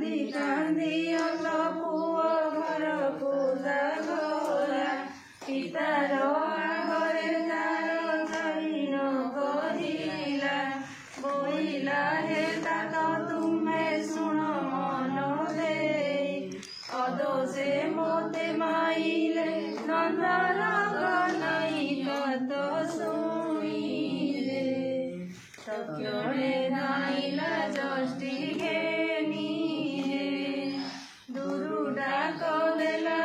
कांदी कांदी अंध पुआ घर पूजा गला पितार आगरे तार कहीं कहिला बोइला हे तात तुम्हें सुन मन दे अदो से मोते माइले नंदर नहीं कत सुनिले तक्योले नाइला जष्टि घेनी दुरुडा कदेला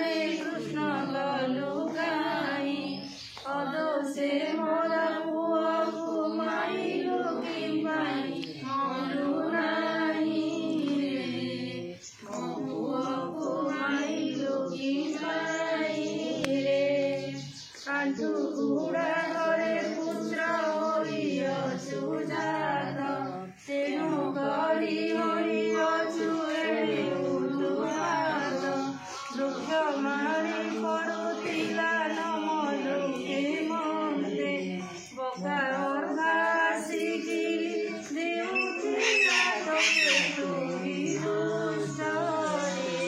रे कृष्ण गलुकाई अदो से मोरा पुआ माइलु कि माई मलु नाही रे मो पुआ माइलु कि माई रे कांठु उड़ा घरे पुत्र होइयो सुजात तेणु गरी होइयो चुएड़े उठुहात दुख मारी पड़ुतिला नमलुके मन्ते बका अर्घासिकिली देउथिला तोके तुही दुष्टरे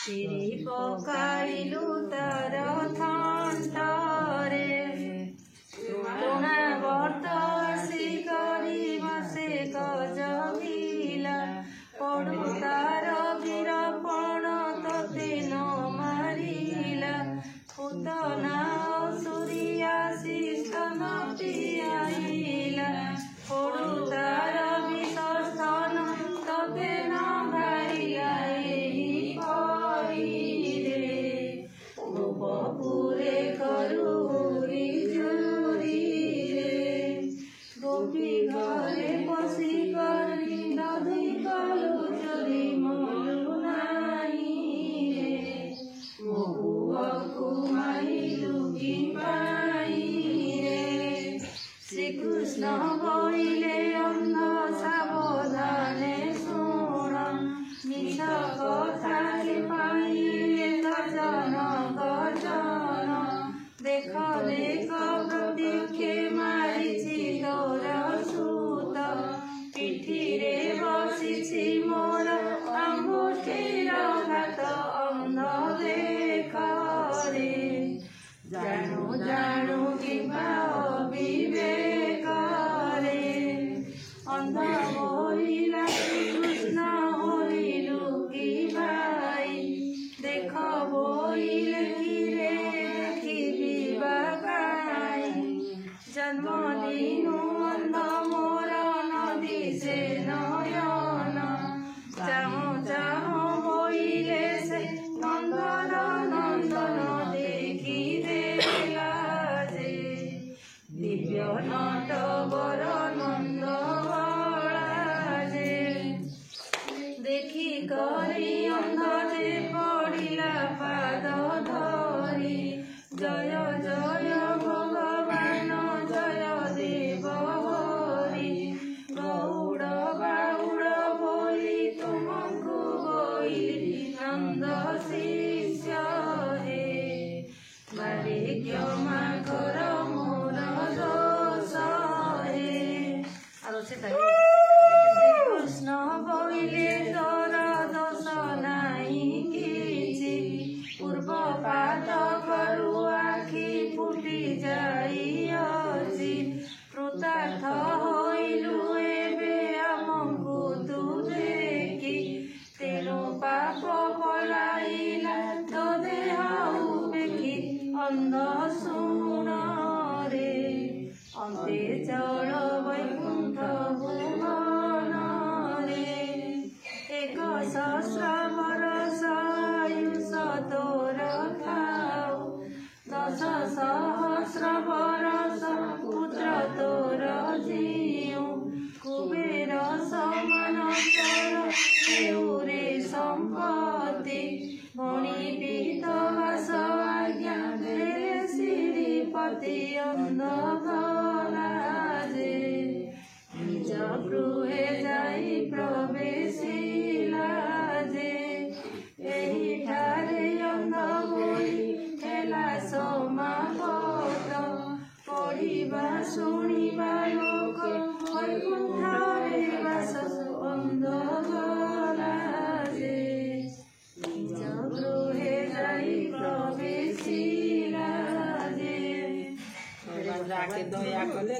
चिरी पकाइलु तार थन्टरे तुणा व्रत आसी करी बसे जगिला पड़ु तार वीरपण तोते न मारिला पूतना सूर्या स्तन पियाइला पड़ु तार विसर्जन तोते न भारिया एही परिरे गोपपुरे करूरी जुरी रे गोपी घरे पसी करी नदी कलु चोरी मलु नाही रे महुअकु माइलु कि पाई रे श्रीकृष्ण बोइले अंध सावधाने शुण मिछ कथा कि पाइले गजन गजन देख देख प्रत्यक्षे मारिछि तोर सूत पिठिरे बसिछि मोर अंगुठीर घात अंध देख रे जाणु जाणु किंबा अविवेक रे अंध बोइला कृष्ण होइलु कि भाई देख बोइले किरे देखिबा काई जन्मदिनु अंध मोर नदी से नयन चाहो चाहो बोइले से नंदन नंदन देखी देला जे दिव्य नट बर नंद जे देखी करी अंध जे पड़िला पाद धरी जय जय भगवान जय देव हरि गौड़ बाउड़ बोली तुमको बोइली नंद शिष्य हे बारे क्षमा कर मोर दोष हे कृष्ण बोइले तोर दोष नाही किछि पूर्व पाद करू आखि फुटी जाइअछि कृतार्थ होइलु एबे आमकु तु देखि तेणु पाप पलाइला तो देह उपेक्षि अंध शुण रे अन्ते चल वैकुंठ भुवन रे एक सहस्र बरस आयुष तोर खाऊ 10 सहस्र बरस पुत्र तोर जीऊ कुबेर समान तोर हेउरे संपत्ति भणी पीतवास आज्ञा देले श्रीपति अंध गलाजे निज गृहे जाई प्रवेशिला जे एही ठारे अंध बोली हेला समापत पढ़िबा शुणिबा लोक वैकुंठरे बास अंध से दया कले